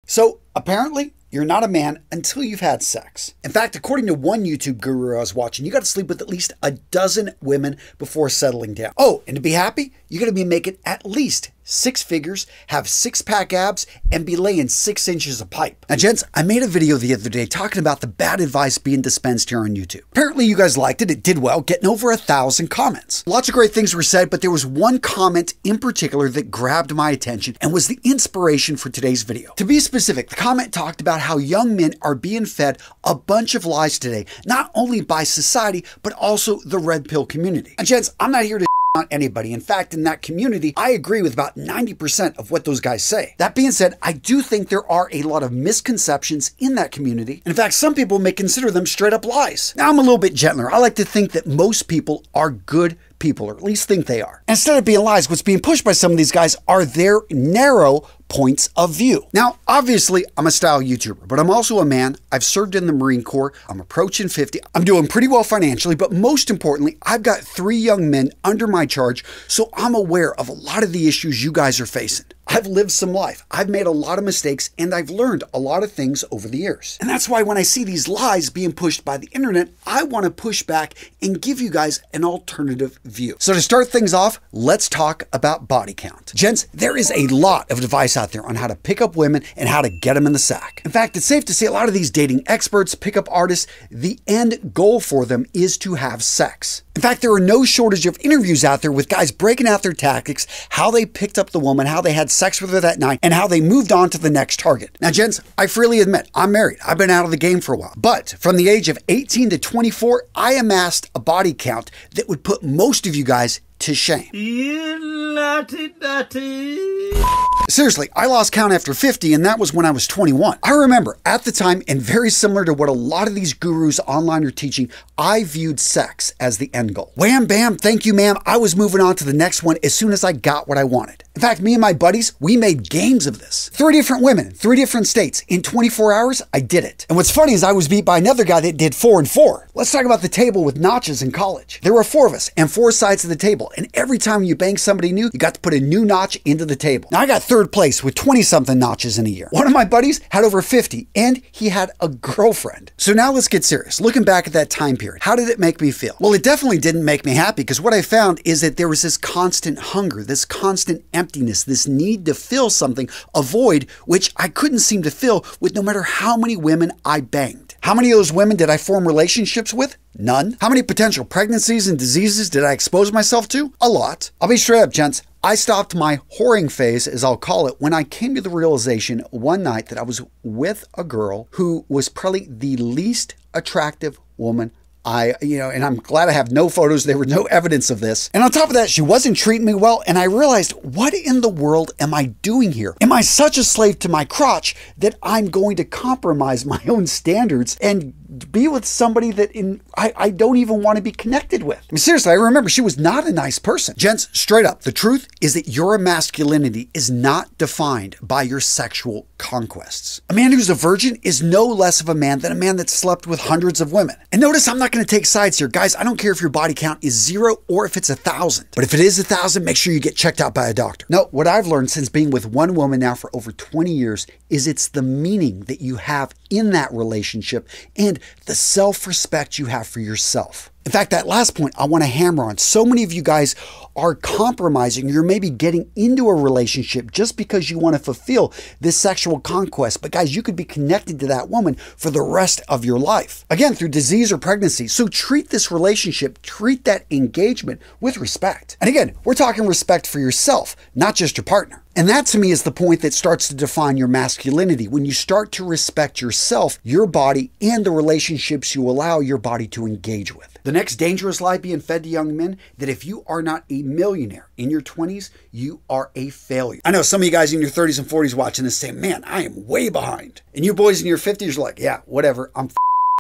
So apparently, you're not a man until you've had sex. In fact, according to one YouTube guru I was watching, you got to sleep with at least a dozen women before settling down. Oh, and to be happy, you got to be making at least 6 figures, have six-pack abs, and be laying 6 inches of pipe. Now, gents, I made a video the other day talking about the bad advice being dispensed here on YouTube. Apparently, you guys liked it. It did well, getting over 1,000 comments. Lots of great things were said, but there was one comment in particular that grabbed my attention and was the inspiration for today's video. To be specific, the comment talked about how young men are being fed a bunch of lies today, not only by society, but also the red pill community. And gents, I'm not here to on anybody. In fact, in that community, I agree with about 90% of what those guys say. That being said, I do think there are a lot of misconceptions in that community. In fact, some people may consider them straight up lies. Now, I'm a little bit gentler. I like to think that most people are good people, or at least think they are. Instead of being lies, what's being pushed by some of these guys are their narrow points of view. Now, obviously, I'm a style YouTuber, but I'm also a man. I've served in the Marine Corps. I'm approaching 50. I'm doing pretty well financially, but most importantly, I've got 3 young men under my charge, so I'm aware of a lot of the issues you guys are facing. I've lived some life. I've made a lot of mistakes, and I've learned a lot of things over the years. And that's why when I see these lies being pushed by the internet, I want to push back and give you guys an alternative view. So to start things off, let's talk about body count. Gents, there is a lot of advice out there on how to pick up women and how to get them in the sack. In fact, it's safe to say a lot of these dating experts, pickup artists, the end goal for them is to have sex. In fact, there are no shortage of interviews out there with guys breaking out their tactics, how they picked up the woman, how they had sex with her that night, and how they moved on to the next target. Now, gents, I freely admit, I'm married. I've been out of the game for a while. But from the age of 18 to 24, I amassed a body count that would put most of you guys to shame. Seriously, I lost count after 50, and that was when I was 21. I remember at the time, and very similar to what a lot of these gurus online are teaching, I viewed sex as the end goal. Wham, bam, thank you, ma'am. I was moving on to the next one as soon as I got what I wanted. In fact, me and my buddies, we made games of this. 3 different women, 3 different states. In 24 hours, I did it. And what's funny is I was beat by another guy that did 4 and 4. Let's talk about the table with notches in college. There were 4 of us and 4 sides of the table. And every time you banged somebody new, you got to put a new notch into the table. Now, I got 3rd place with 20-something notches in a year. One of my buddies had over 50, and he had a girlfriend. So now let's get serious. Looking back at that time period, how did it make me feel? Well, it definitely didn't make me happy, because what I found is that there was this constant hunger, this constant emptiness, this need to fill something, a void, which I couldn't seem to fill with no matter how many women I banged. How many of those women did I form relationships with? None. How many potential pregnancies and diseases did I expose myself to? A lot. I'll be straight up, gents. I stopped my whoring phase, as I'll call it, when I came to the realization one night that I was with a girl who was probably the least attractive woman and I'm glad I have no photos. There was no evidence of this. And on top of that, she wasn't treating me well. And I realized, what in the world am I doing here? Am I such a slave to my crotch that I'm going to compromise my own standards and be with somebody that I don't even want to be connected with? I mean, seriously, I remember she was not a nice person. Gents, straight up, the truth is that your masculinity is not defined by your sexual conquests. A man who's a virgin is no less of a man than a man that slept with hundreds of women. And notice I'm not going to take sides here. Guys, I don't care if your body count is 0 or if it's 1,000. But if it is 1,000, make sure you get checked out by a doctor. No, what I've learned since being with one woman now for over 20 years is it's the meaning that you have in that relationship and the self-respect you have for yourself. In fact, that last point I want to hammer on. So many of you guys are compromising. You're maybe getting into a relationship just because you want to fulfill this sexual conquest. But guys, you could be connected to that woman for the rest of your life. Again, through disease or pregnancy. So treat this relationship, treat that engagement with respect. And again, we're talking respect for yourself, not just your partner. And that to me is the point that starts to define your masculinity. When you start to respect yourself, your body, and the relationships you allow your body to engage with. The next dangerous lie being fed to young men, that if you are not a millionaire in your 20s, you are a failure. I know some of you guys in your 30s and 40s watching this saying, man, I am way behind. And you boys in your 50s are like, yeah, whatever, I'm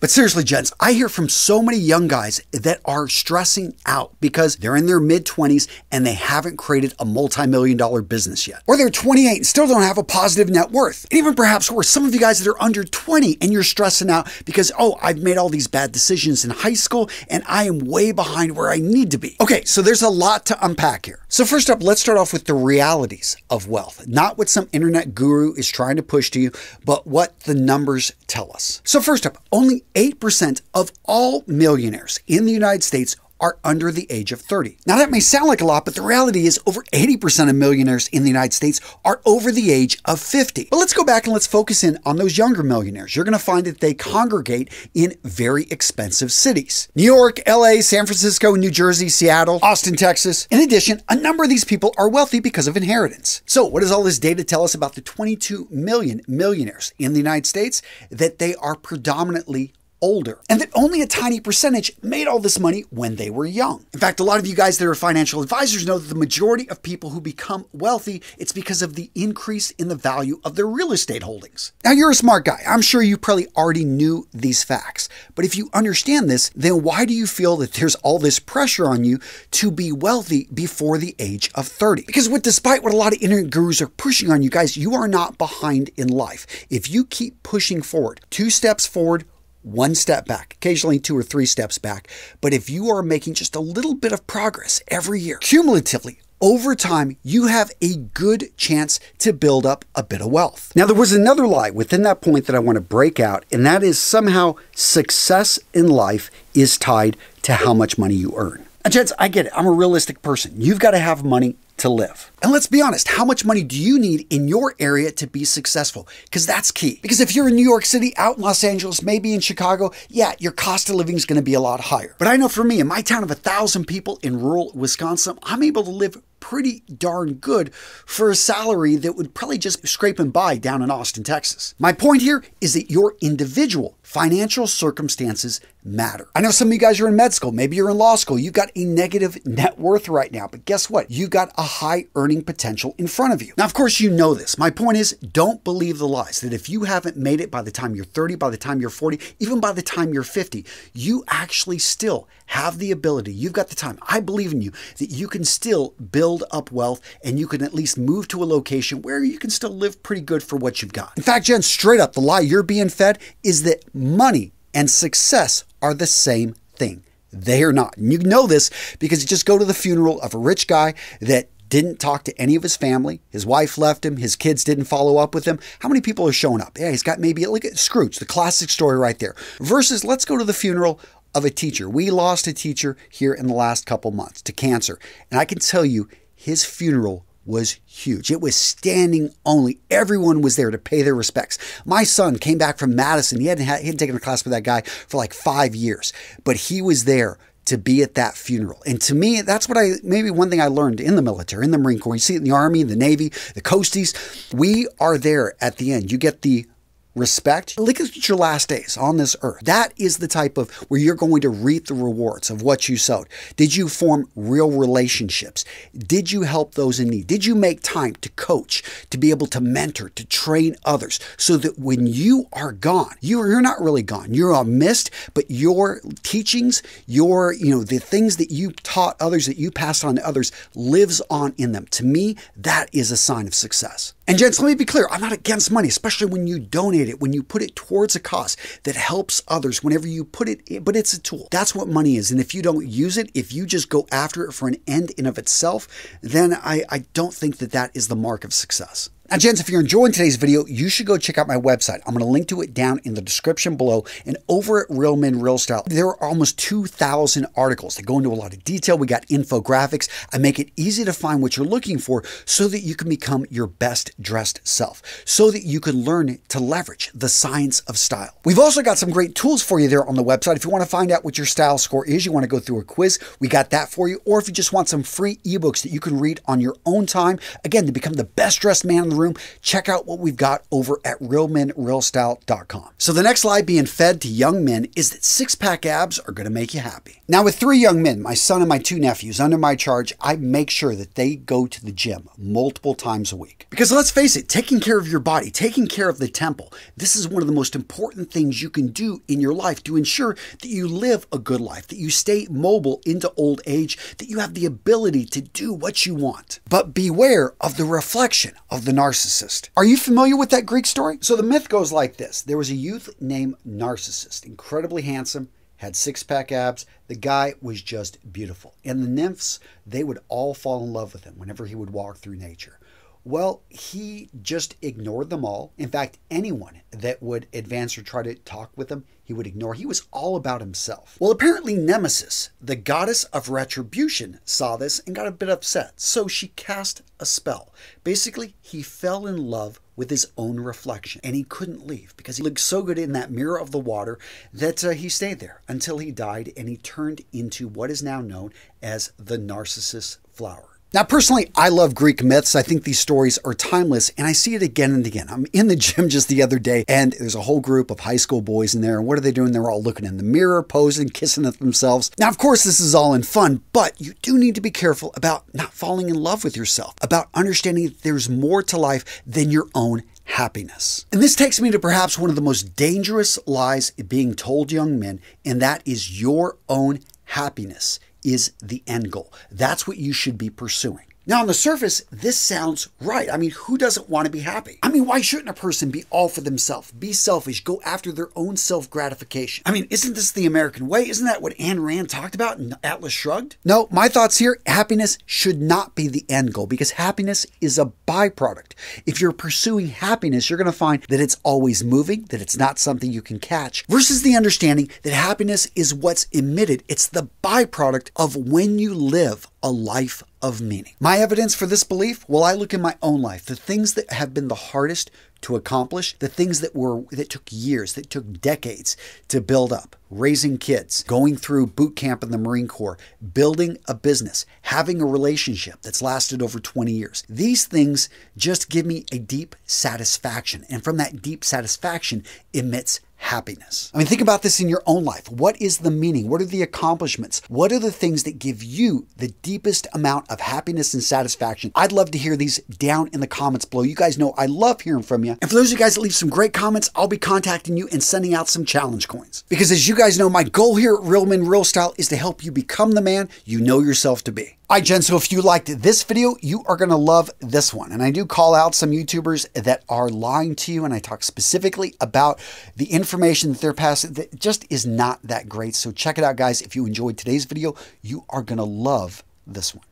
But seriously, gents, I hear from so many young guys that are stressing out because they're in their mid-20s and they haven't created a multi-million-dollar business yet. Or they're 28 and still don't have a positive net worth. And even perhaps worse, some of you guys that are under 20 and you're stressing out because, oh, I've made all these bad decisions in high school and I am way behind where I need to be. Okay, so there's a lot to unpack here. So first up, let's start off with the realities of wealth. Not what some internet guru is trying to push to you, but what the numbers tell us. So first up, only 8% of all millionaires in the United States are under the age of 30. Now that may sound like a lot, but the reality is over 80% of millionaires in the United States are over the age of 50. But let's go back and let's focus in on those younger millionaires. You're gonna find that they congregate in very expensive cities. New York, LA, San Francisco, New Jersey, Seattle, Austin, Texas. In addition, a number of these people are wealthy because of inheritance. So what does all this data tell us about the 22 million millionaires in the United States? That they are predominantly older, and that only a tiny percentage made all this money when they were young. In fact, a lot of you guys that are financial advisors know that the majority of people who become wealthy, it's because of the increase in the value of their real estate holdings. Now, you're a smart guy. I'm sure you probably already knew these facts, but if you understand this, then why do you feel that there's all this pressure on you to be wealthy before the age of 30? Because despite what a lot of internet gurus are pushing on you guys, you are not behind in life. If you keep pushing forward, 2 steps forward, 1 step back, occasionally 2 or 3 steps back. But if you are making just a little bit of progress every year, cumulatively, over time, you have a good chance to build up a bit of wealth. Now, there was another lie within that point that I want to break out, and that is somehow success in life is tied to how much money you earn. And gents, I get it. I'm a realistic person. You've got to have money to live. And let's be honest, how much money do you need in your area to be successful? Because that's key. Because if you're in New York City, out in Los Angeles, maybe in Chicago, yeah, your cost of living is going to be a lot higher. But I know for me, in my town of 1,000 people in rural Wisconsin, I'm able to live pretty darn good for a salary that would probably just scrape and by down in Austin, Texas. My point here is that your individual financial circumstances matter. I know some of you guys are in med school, maybe you're in law school, you've got a negative net worth right now, but guess what? You've got a high earning potential in front of you. Now, of course, you know this. My point is, don't believe the lies that if you haven't made it by the time you're 30, by the time you're 40, even by the time you're 50, you actually still have the ability, you've got the time, I believe in you, that you can still build up wealth and you can at least move to a location where you can still live pretty good for what you've got. In fact, Jen, straight up, the lie you're being fed is that money and success are the same thing. They are not. And you know this because you just go to the funeral of a rich guy that didn't talk to any of his family. His wife left him. His kids didn't follow up with him. How many people are showing up? Yeah, he's got maybe, look at Scrooge, the classic story right there. Versus, let's go to the funeral of a teacher. We lost a teacher here in the last couple months to cancer. And I can tell you, his funeral was huge. It was standing only. Everyone was there to pay their respects. My son came back from Madison. He hadn't taken a class with that guy for like 5 years, but he was there to be at that funeral. And to me, that's what maybe one thing I learned in the military, in the Marine Corps. You see it in the Army, the Navy, the Coasties. We are there at the end. You get the respect. Look at your last days on this earth. That is the type of where you're going to reap the rewards of what you sowed. Did you form real relationships? Did you help those in need? Did you make time to coach, to be able to mentor, to train others so that when you are gone, you're not really gone. You're missed, but your teachings, the things that you taught others, that you passed on to others, lives on in them. To me, that is a sign of success. And gents, let me be clear, I'm not against money, especially when you donate it, when you put it towards a cause that helps others, whenever you put it, but it's a tool. That's what money is. And if you don't use it, if you just go after it for an end in of itself, then I don't think that that is the mark of success. Now, gents, if you're enjoying today's video, you should go check out my website. I'm going to link to it down in the description below. And over at Real Men, Real Style, there are almost 2,000 articles that go into a lot of detail. We got infographics. I make it easy to find what you're looking for so that you can become your best dressed self, so that you can learn to leverage the science of style. We've also got some great tools for you there on the website. If you want to find out what your style score is, you want to go through a quiz, we got that for you. Or if you just want some free ebooks that you can read on your own time, again, to become the best dressed man in the room, check out what we've got over at realmenrealstyle.com. So the next lie being fed to young men is that six-pack abs are going to make you happy. Now with 3 young men, my son and my 2 nephews under my charge, I make sure that they go to the gym multiple times a week. Because let's face it, taking care of your body, taking care of the temple, this is one of the most important things you can do in your life to ensure that you live a good life, that you stay mobile into old age, that you have the ability to do what you want. But beware of the reflection of the narcissist. Are you familiar with that Greek story? So the myth goes like this. There was a youth named Narcissus, incredibly handsome, had six-pack abs. The guy was just beautiful. And the nymphs, they would all fall in love with him whenever he would walk through nature. Well, he just ignored them all. In fact, anyone that would advance or try to talk with him, he would ignore. He was all about himself. Well, apparently Nemesis, the goddess of retribution, saw this and got a bit upset. So she cast a spell. Basically, he fell in love with his own reflection, and he couldn't leave because he looked so good in that mirror of the water that he stayed there until he died, and he turned into what is now known as the Narcissus flower. Now, personally, I love Greek myths. I think these stories are timeless, and I see it again and again. I'm in the gym just the other day, and there's a whole group of high school boys in there, and what are they doing? They're all looking in the mirror, posing, kissing at themselves. Now, of course, this is all in fun, but you do need to be careful about not falling in love with yourself, about understanding that there's more to life than your own happiness. And this takes me to perhaps one of the most dangerous lies being told young men, and that is your own happiness is the end goal. That's what you should be pursuing. Now, on the surface, this sounds right. I mean, who doesn't want to be happy? I mean, why shouldn't a person be all for themselves, be selfish, go after their own self-gratification? I mean, isn't this the American way? Isn't that what Ayn Rand talked about in Atlas Shrugged? No, my thoughts here, happiness should not be the end goal because happiness is a byproduct. If you're pursuing happiness, you're going to find that it's always moving, that it's not something you can catch, versus the understanding that happiness is what's emitted. It's the byproduct of when you live a life of meaning. My evidence for this belief? Well, I look in my own life. The things that have been the hardest to accomplish, the things that took years, that took decades to build up, raising kids, going through boot camp in the Marine Corps, building a business, having a relationship that's lasted over 20 years. These things just give me a deep satisfaction. And from that deep satisfaction emits happiness. I mean, think about this in your own life. What is the meaning? What are the accomplishments? What are the things that give you the deepest amount of happiness and satisfaction? I'd love to hear these down in the comments below. You guys know I love hearing from you. And for those of you guys that leave some great comments, I'll be contacting you and sending out some challenge coins. Because as you guys know, my goal here at Real Men Real Style is to help you become the man you know yourself to be. All right, Jen, so if you liked this video, you are going to love this one. And I do call out some YouTubers that are lying to you, and I talk specifically about the information that they're passing that just is not that great. So check it out, guys. If you enjoyed today's video, you are going to love this one.